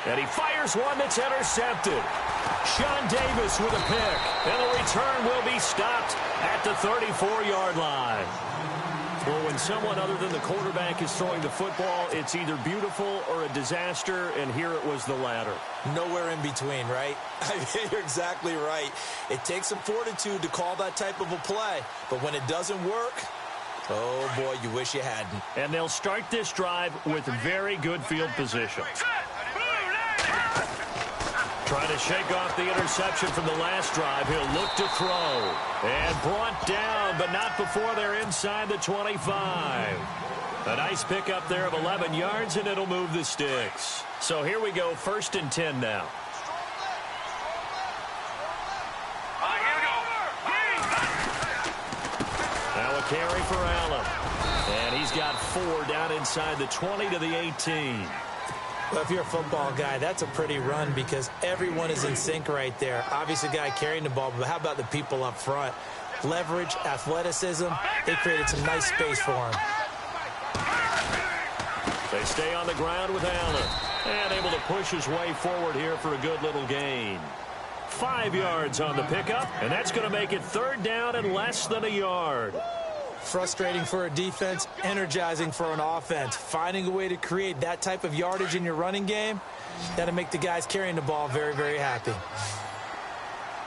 And he fires one that's intercepted. Sean Davis with a pick. And the return will be stopped at the 34-yard line. Well, when someone other than the quarterback is throwing the football, it's either beautiful or a disaster, and here it was the latter. Nowhere in between, right? I mean, you're exactly right. It takes some fortitude to call that type of a play, but when it doesn't work, oh boy, you wish you hadn't. And they'll start this drive with very good field position. Trying to shake off the interception from the last drive. He'll look to throw. And brought down, but not before they're inside the 25. A nice pickup there of 11 yards, and it'll move the sticks. So here we go, 1st and 10 now. Now a carry for Allen. And he's got 4 down inside the 20 to the 18. Well, if you're a football guy, that's a pretty run because everyone is in sync right there. Obviously, the guy carrying the ball, but how about the people up front? Leverage, athleticism, they created some nice space for him. They stay on the ground with Allen. And able to push his way forward here for a good little gain. 5 yards on the pickup, and that's going to make it 3rd down and less than a yard. Frustrating for a defense, energizing for an offense. Finding a way to create that type of yardage in your running game, that'll make the guys carrying the ball very, very happy. All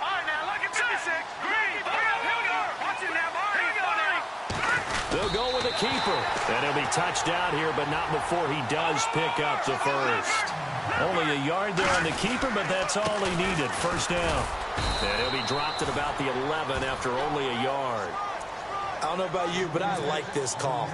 right, now look at 26. Green. Here we go. Watch it now, boy. Here we go. They'll go with a keeper. And he'll be touched down here, but not before he does pick up the first. Only a yard there on the keeper, but that's all he needed. 1st down. And he'll be dropped at about the 11 after only a yard. I don't know about you, but I like this call.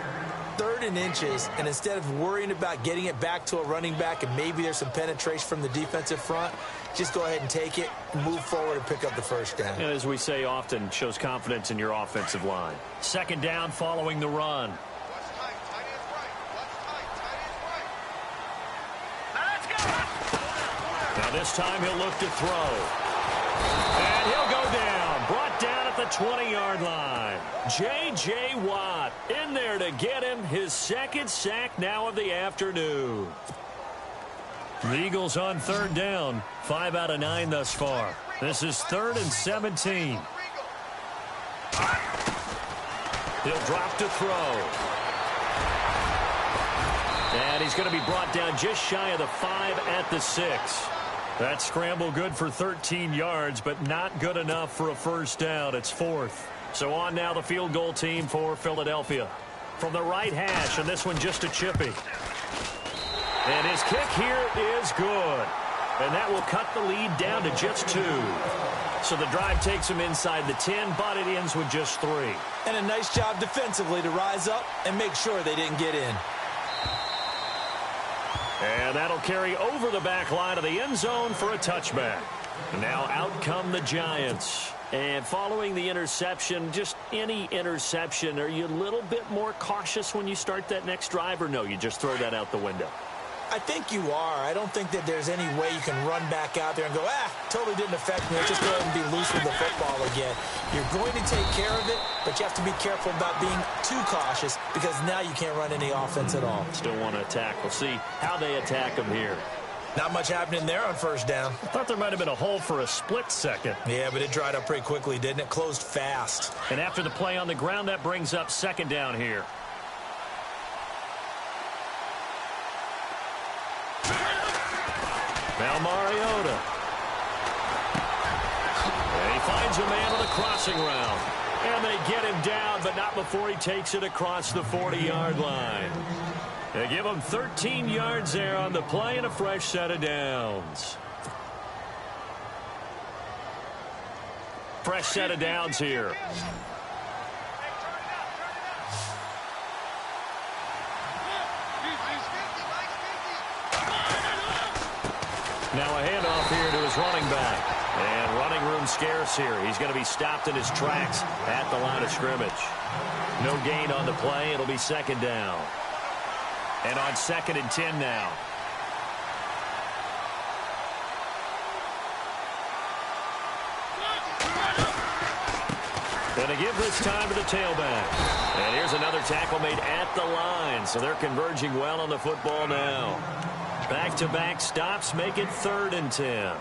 3rd and inches, and instead of worrying about getting it back to a running back and maybe there's some penetration from the defensive front, just go ahead and take it, move forward, and pick up the 1st down. And as we say often, shows confidence in your offensive line. 2nd down following the run. Now this time he'll look to throw. And he'll go down. Brought down at the 20-yard line. J.J. Watt in there to get him his 2nd sack now of the afternoon. The Eagles on 3rd down. 5 out of 9 thus far. This is 3rd and 17. He'll drop to throw. And he's going to be brought down just shy of the 5 at the 6. That scramble good for 13 yards, but not good enough for a 1st down. It's 4th. So on now the field goal team for Philadelphia. From the right hash, and this one just a chippy. And his kick here is good. And that will cut the lead down to just 2. So the drive takes him inside the 10, but it ends with just 3. And a nice job defensively to rise up and make sure they didn't get in. And that'll carry over the back line of the end zone for a touchback. And now out come the Giants. And following the interception, just any interception, are you a little bit more cautious when you start that next drive, or no, you just throw that out the window? I think you are. I don't think that there's any way you can run back out there and go, totally didn't affect me. Let's just go ahead and be loose with the football again. You're going to take care of it, but you have to be careful about being too cautious because now you can't run any offense at all. Still want to attack. We'll see how they attack them here. Not much happening there on first down. I thought there might have been a hole for a split second. Yeah, but it dried up pretty quickly, didn't it? Closed fast. And after the play on the ground, that brings up second down here. Now Mariota. And he finds a man on the crossing route. And they get him down, but not before he takes it across the 40-yard line. They give him 13 yards there on the play and a fresh set of downs. Fresh set of downs here. Now a handoff here to his running back. And running room scarce here. He's going to be stopped in his tracks at the line of scrimmage. No gain on the play. It'll be second down. And on 2nd and 10 now. And they give this time to the tailback. And here's another tackle made at the line. So they're converging well on the football now. Back-to-back stops make it 3rd and 10.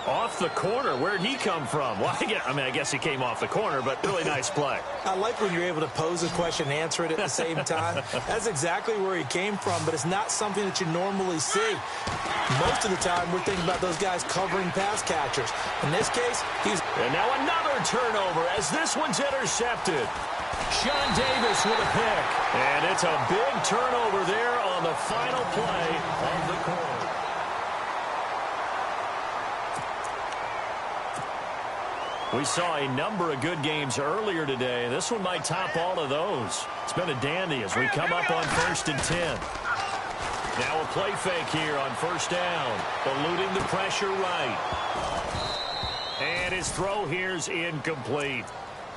Off the corner. Where'd he come from? Well, I guess he came off the corner, but really nice play. I like when you're able to pose a question and answer it at the same time. That's exactly where he came from, but it's not something that you normally see. Most of the time, we're thinking about those guys covering pass catchers. In this case, he's... And now another turnover as this one's intercepted. Sean Davis with a pick. And it's a big turnover there on the final play of the quarter. We saw a number of good games earlier today. This one might top all of those. It's been a dandy as we come up on 1st and 10. Now a play fake here on 1st down. Eluding the pressure right. And his throw here's incomplete.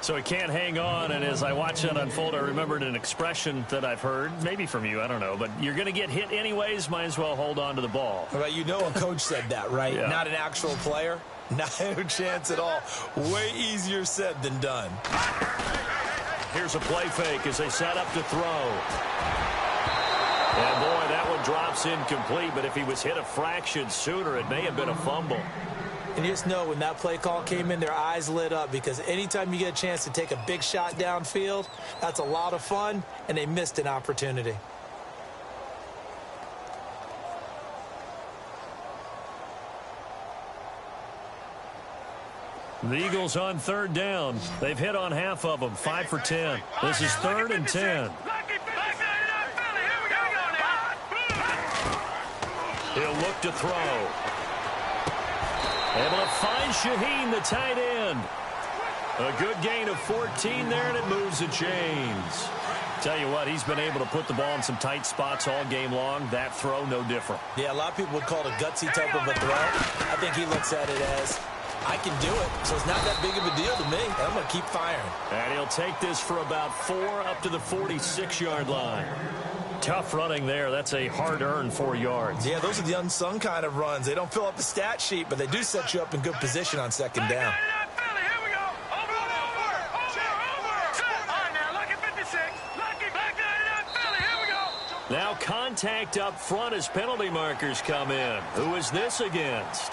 So he can't hang on, and as I watch that unfold, I remembered an expression that I've heard, maybe from you, I don't know, but you're going to get hit anyways, might as well hold on to the ball. Well, you know a coach said that, right? Yeah. Not an actual player. Not a chance at all. Way easier said than done. Here's a play fake as they set up to throw. And boy, that one drops incomplete, but if he was hit a fraction sooner, it may have been a fumble. And you just know when that play call came in, their eyes lit up because anytime you get a chance to take a big shot downfield, that's a lot of fun, and they missed an opportunity. The Eagles on 3rd down. They've hit on half of them, 5 for 10. This is 3rd and 10. He'll look to throw. Able to find Shaheen, the tight end. A good gain of 14 there, and it moves the chains. Tell you what, he's been able to put the ball in some tight spots all game long. That throw, no different. Yeah, a lot of people would call it a gutsy type of a throw. I think he looks at it as, I can do it, so it's not that big of a deal to me. I'm going to keep firing. And he'll take this for about 4 up to the 46-yard line. Tough running there. That's a hard-earned 4 yards. Yeah, those are the unsung kind of runs. They don't fill up the stat sheet, but they do set you up in good position on 2nd down. Now contact up front as penalty markers come in. Who is this against?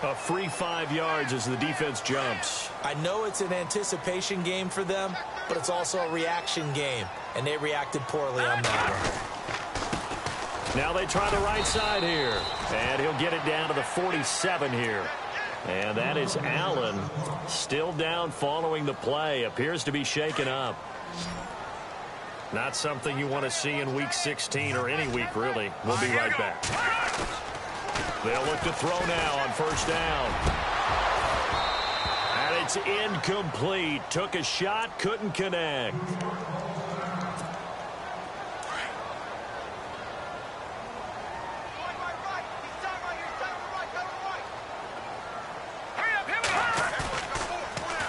A free 5 yards as the defense jumps. I know it's an anticipation game for them, but it's also a reaction game, and they reacted poorly on that one. Now they try the right side here, and he'll get it down to the 47 here. And that is Allen, still down following the play. Appears to be shaken up. Not something you want to see in Week 16 or any week, really. We'll be right back. They'll look to throw now on 1st down. And it's incomplete. Took a shot, couldn't connect.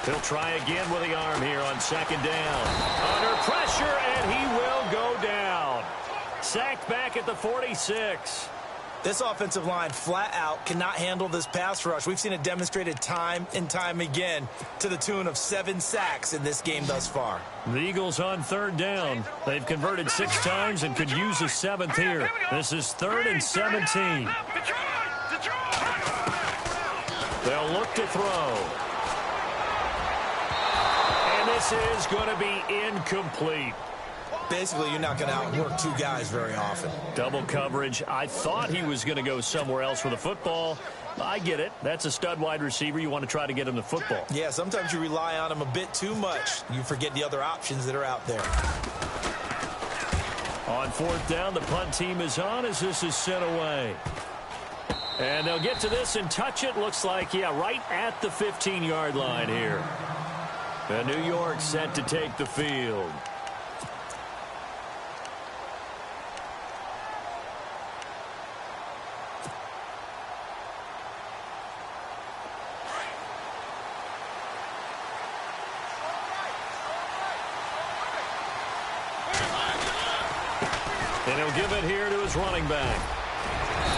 He'll try again with the arm here on 2nd down. Under pressure, and he will go down. Sacked back at the 46. This offensive line flat out cannot handle this pass rush. We've seen it demonstrated time and time again to the tune of 7 sacks in this game thus far. The Eagles on 3rd down. They've converted 6 times and could use a 7th here. This is 3rd and 17. They'll look to throw. And this is going to be incomplete. Basically, you're not going to outwork 2 guys very often. Double coverage. I thought he was going to go somewhere else with the football. I get it. That's a stud wide receiver. You want to try to get him the football. Yeah, sometimes you rely on him a bit too much. You forget the other options that are out there. On 4th down, the punt team is on as this is sent away. And they'll get to this and touch it. Looks like, yeah, right at the 15-yard line here. And New York set to take the field. And he'll give it here to his running back.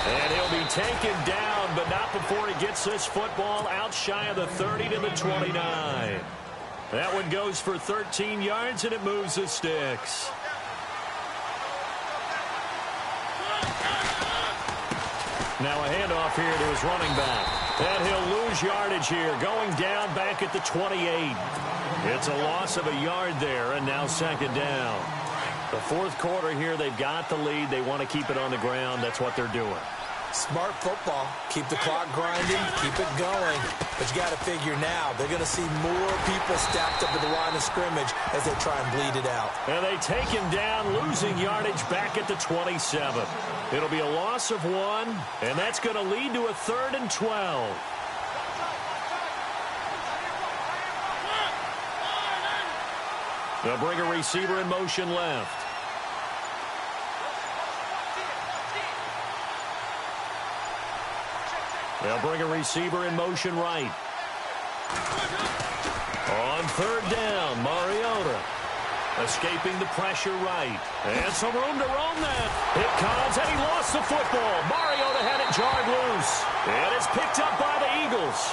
And he'll be taken down, but not before he gets this football out shy of the 30 to the 29. That one goes for 13 yards, and it moves the sticks. Now a handoff here to his running back. And he'll lose yardage here, going down back at the 28. It's a loss of a yard there, and now 2nd down. The 4th quarter here, they've got the lead. They want to keep it on the ground. That's what they're doing. Smart football. Keep the clock grinding. Keep it going. But you got to figure now, they're going to see more people stacked up at the line of scrimmage as they try and bleed it out. And they take him down, losing yardage back at the 27. It'll be a loss of 1, and that's going to lead to a 3rd and 12. They'll bring a receiver in motion left. They'll bring a receiver in motion right. On 3rd down, Mariota escaping the pressure right. And some room to roam that. It comes, and he lost the football. Mariota had it jarred loose. And it's picked up by the Eagles.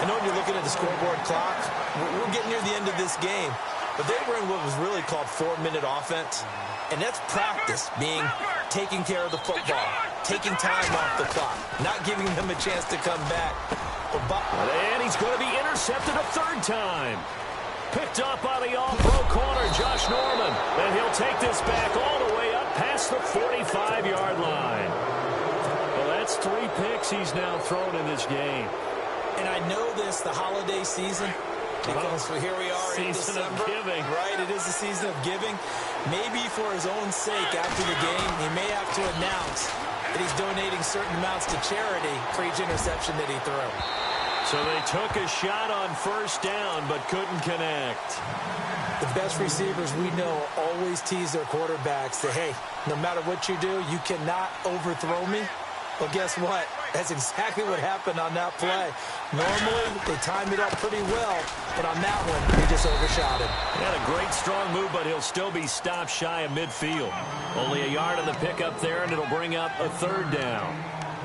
I know when you're looking at the scoreboard clock, we're getting near the end of this game. But they were in what was really called 4-minute offense. And that's practice, being taking care of the football, taking time off the clock, not giving them a chance to come back. And he's going to be intercepted a 3rd time. Picked up by the all-pro corner, Josh Norman. And he'll take this back all the way up past the 45-yard line. Well, that's 3 picks he's now thrown in this game. And I know this, the holiday season, because here we are in December. Giving. Right, it is the season of giving. Maybe for his own sake after the game, he may have to announce that he's donating certain amounts to charity for each interception that he threw. So they took a shot on 1st down, but couldn't connect. The best receivers we know always tease their quarterbacks that, hey, no matter what you do, you cannot overthrow me. Well, guess what? That's exactly what happened on that play. Normally, they time it up pretty well, but on that one, they just overshot him. He had a great, strong move, but he'll still be stopped shy of midfield. Only a yard on the pickup there, and it'll bring up a 3rd down.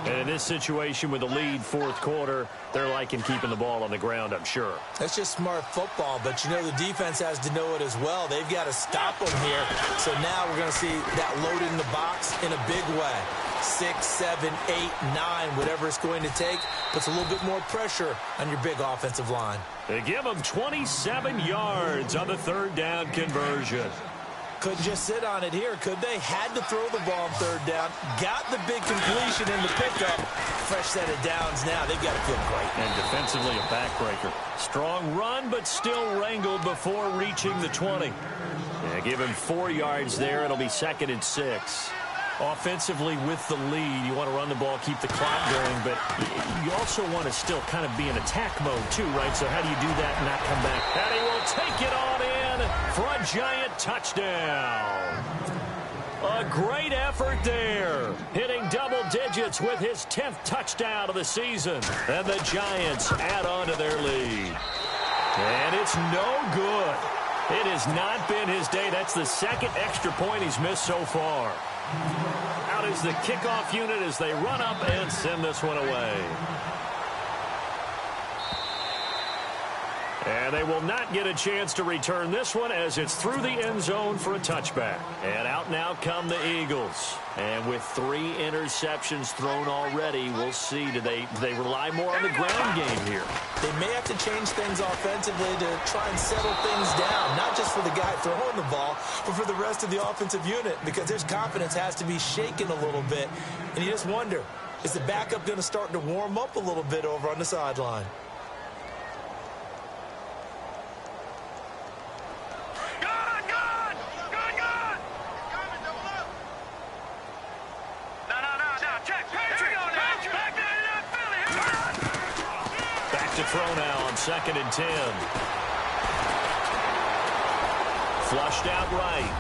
And in this situation with the lead, 4th quarter, they're liking keeping the ball on the ground, I'm sure. That's just smart football, but you know the defense has to know it as well. They've got to stop them here. So now we're going to see that load in the box in a big way. 6, 7, 8, 9, whatever it's going to take, puts a little bit more pressure on your big offensive line. They give them 27 yards on the 3rd down conversion. Couldn't just sit on it here, could they? Had to throw the ball on 3rd down. Got the big completion in the pickup. Fresh set of downs now. They've got to feel great. And defensively a backbreaker. Strong run, but still wrangled before reaching the 20. Yeah, give him 4 yards there. It'll be 2nd and 6. Offensively with the lead, you want to run the ball, keep the clock going, but you also want to still kind of be in attack mode too, right? So how do you do that and not come back? And he will take it on in for a giant touchdown. A great effort there, hitting double digits with his 10th touchdown of the season. And the Giants add on to their lead. And it's no good. It has not been his day. That's the 2nd extra point he's missed so far. Out is the kickoff unit as they run up and send this one away. And they will not get a chance to return this one as it's through the end zone for a touchback. And out now come the Eagles. And with 3 interceptions thrown already, we'll see. Do they rely more on the ground game here? They may have to change things offensively to try and settle things down, not just for the guy throwing the ball, but for the rest of the offensive unit, because their confidence has to be shaken a little bit. And you just wonder, is the backup going to start to warm up a little bit over on the sideline? Throw now on 2nd and 10. Flushed out right.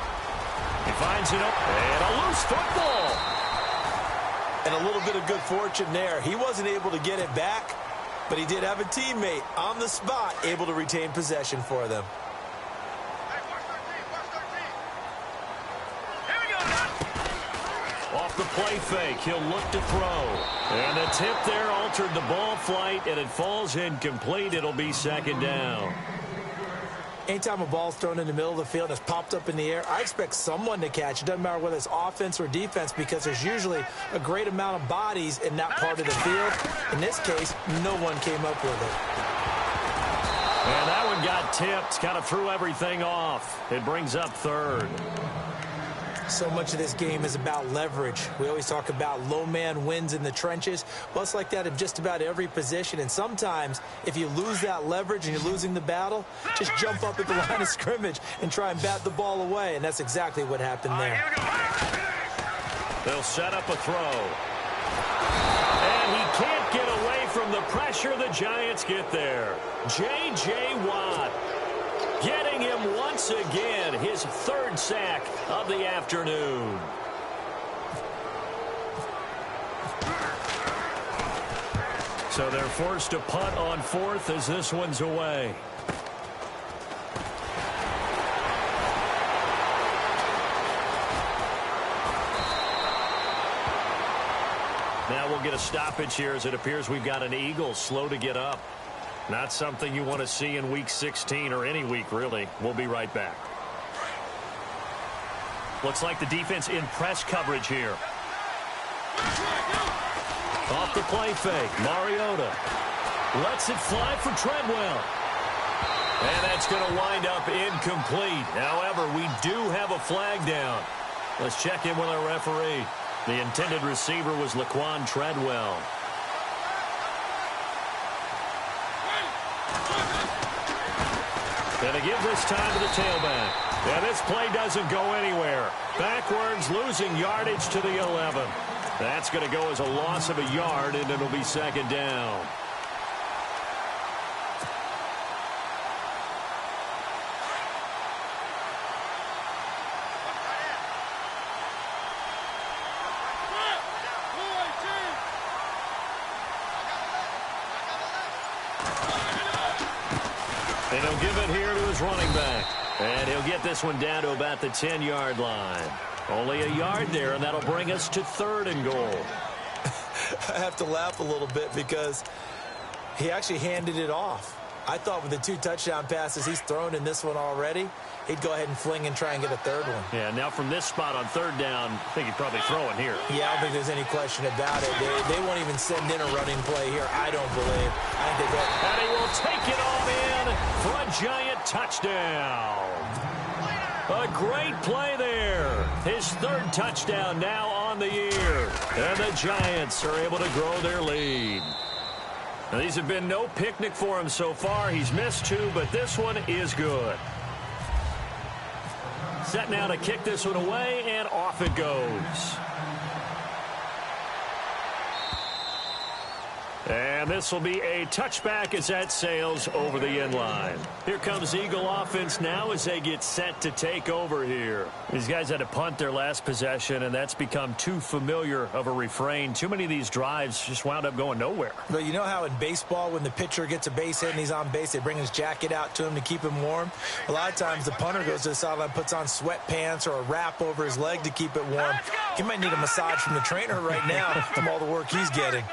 He finds it up. And a loose football. And a little bit of good fortune there. He wasn't able to get it back, but he did have a teammate on the spot able to retain possession for them. Off the play fake, he'll look to throw. And the tip there altered the ball flight, and it falls incomplete. It'll be 2nd down. Anytime a ball's thrown in the middle of the field and it's popped up in the air, I expect someone to catch. It doesn't matter whether it's offense or defense, because there's usually a great amount of bodies in that part of the field. In this case, no one came up with it. And that one got tipped, kind of threw everything off. It brings up 3rd. So much of this game is about leverage. We always talk about low man wins in the trenches. Well, it's like that in just about every position. And sometimes, if you lose that leverage and you're losing the battle, just jump up at the line of scrimmage and try and bat the ball away. And that's exactly what happened there. They'll set up a throw. And he can't get away from the pressure. The Giants get there. J.J. Watt getting him once again, his 3rd sack of the afternoon. So they're forced to punt on 4th as this one's away. Now we'll get a stoppage here as it appears we've got an Eagle slow to get up. Not something you want to see in Week 16 or any week, really. We'll be right back. Looks like the defense in press coverage here. Off the play fake, Mariota lets it fly for Treadwell. And that's going to wind up incomplete. However, we do have a flag down. Let's check in with our referee. The intended receiver was Laquan Treadwell. And to give this time to the tailback. And this play doesn't go anywhere. Backwards, losing yardage to the 11. That's going to go as a loss of a yard, and it'll be 2nd down. And he'll give it here to his running back. And he'll get this one down to about the 10-yard line. Only a yard there, and that'll bring us to 3rd and goal. I have to laugh a little bit because he actually handed it off. I thought with the 2 touchdown passes he's thrown in this one already, he'd go ahead and fling and try and get a 3rd one. Yeah, now from this spot on 3rd down, I think he'd probably throw it here. Yeah, I don't think there's any question about it. They won't even send in a running play here, I don't believe. I think they go. And he will take it on in for a Giant touchdown. A great play there. His 3rd touchdown now on the year. And the Giants are able to grow their lead. Now, these have been no picnic for him so far. He's missed 2, but this one is good. Set now to kick this one away, and off it goes. And this will be a touchback as that sails over the end line. Here comes Eagle offense now as they get set to take over here. These guys had to punt their last possession, and that's become too familiar of a refrain. Too many of these drives just wound up going nowhere. But you know how in baseball when the pitcher gets a base hit and he's on base, they bring his jacket out to him to keep him warm? A lot of times the punter goes to the sideline, puts on sweatpants or a wrap over his leg to keep it warm. He might need a massage from the trainer right now from all the work he's getting.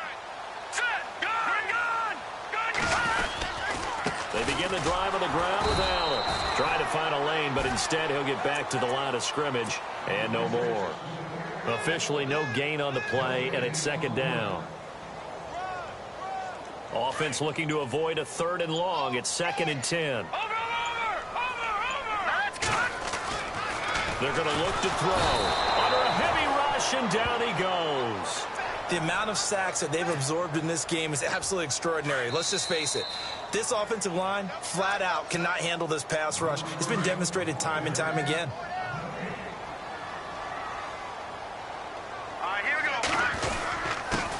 They begin the drive on the ground with Allen. Trying to find a lane, but instead he'll get back to the line of scrimmage and no more. Officially no gain on the play, and it's second down. Offense looking to avoid a 3rd and long. It's 2nd and 10. They're going to look to throw. Under a heavy rush, and down he goes. The amount of sacks that they've absorbed in this game is absolutely extraordinary. Let's just face it. This offensive line, flat out, cannot handle this pass rush. It's been demonstrated time and time again. All right, here we go.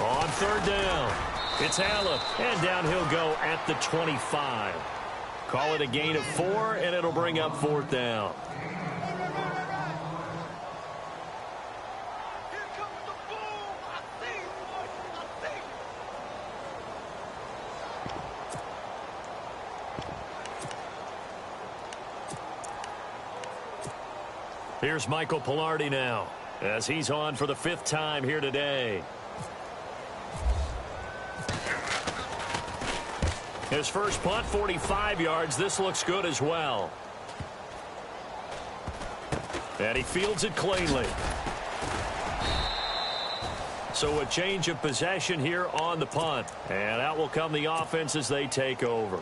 On 3rd down, it's Allen, and down he'll go at the 25. Call it a gain of 4, and it'll bring up 4th down. Here's Michael Pilardi now, as he's on for the 5th time here today. His first punt, 45 yards. This looks good as well. And he fields it cleanly. So a change of possession here on the punt. And out will come the offense as they take over.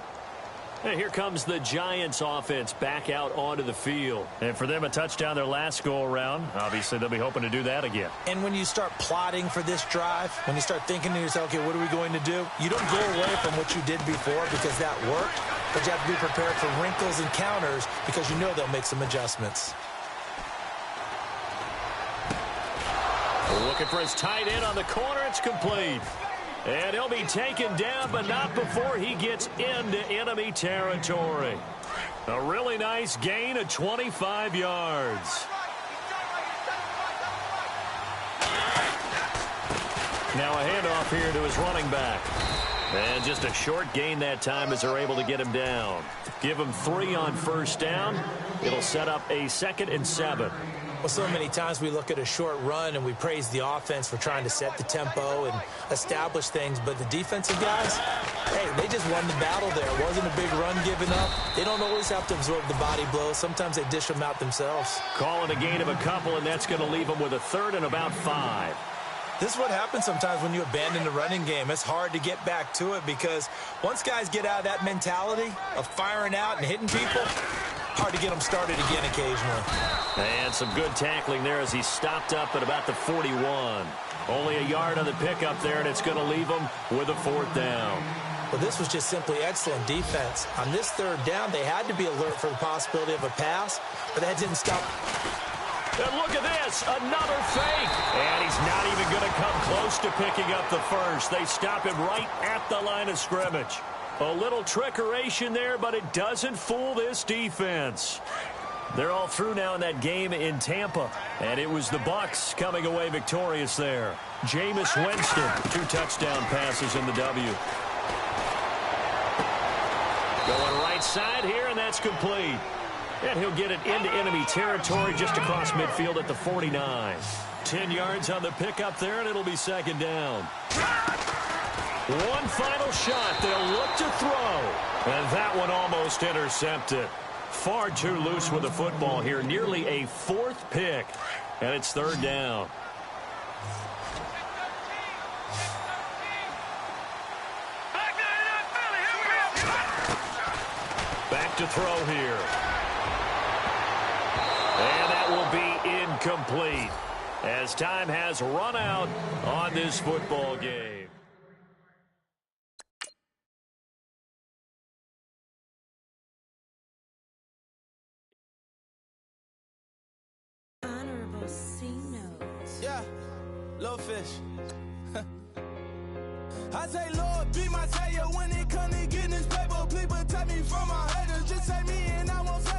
And here comes the Giants offense back out onto the field. And for them, a touchdown their last go-around. Obviously, they'll be hoping to do that again. And when you start plotting for this drive, when you start thinking to yourself, okay, what are we going to do? You don't go away from what you did before because that worked, but you have to be prepared for wrinkles and counters because you know they'll make some adjustments. Looking for his tight end on the corner. It's complete. And he'll be taken down, but not before he gets into enemy territory. A really nice gain of 25 yards. Now a handoff here to his running back. And just a short gain that time as they're able to get him down. Give him 3 on 1st down. It'll set up a 2nd and 7. Well, so many times we look at a short run and we praise the offense for trying to set the tempo and establish things, but the defensive guys, hey, they just won the battle there. It wasn't a big run given up. They don't always have to absorb the body blows. Sometimes they dish them out themselves. Call it a gain of a couple, and that's going to leave them with a 3rd and about 5. This is what happens sometimes when you abandon the running game. It's hard to get back to it because once guys get out of that mentality of firing out and hitting people, hard to get them started again occasionally. And some good tackling there as he stopped up at about the 41. Only a yard on the pickup there, and it's going to leave him with a 4th down. Well, this was just simply excellent defense. On this 3rd down, they had to be alert for the possibility of a pass, but that didn't stop. And look at this, another fake. And he's not even going to come close to picking up the first. They stop him right at the line of scrimmage. A little trickeration there, but it doesn't fool this defense. They're all through now in that game in Tampa. And it was the Bucs coming away victorious there. Jameis Winston, 2 touchdown passes in the W. Going right side here, and that's complete. And he'll get it into enemy territory just across midfield at the 49. 10 yards on the pickup there, and it'll be 2nd down. One final shot. They'll look to throw. And that one almost intercepted. Far too loose with the football here. Nearly a 4th pick. And it's 3rd down. Back to throw here. And that will be incomplete as time has run out on this football game. Honorable C notes. Yeah, little fish. I say, Lord, be my savior when it comes to getting this paper. Please protect me from my haters. Just say me and I won't say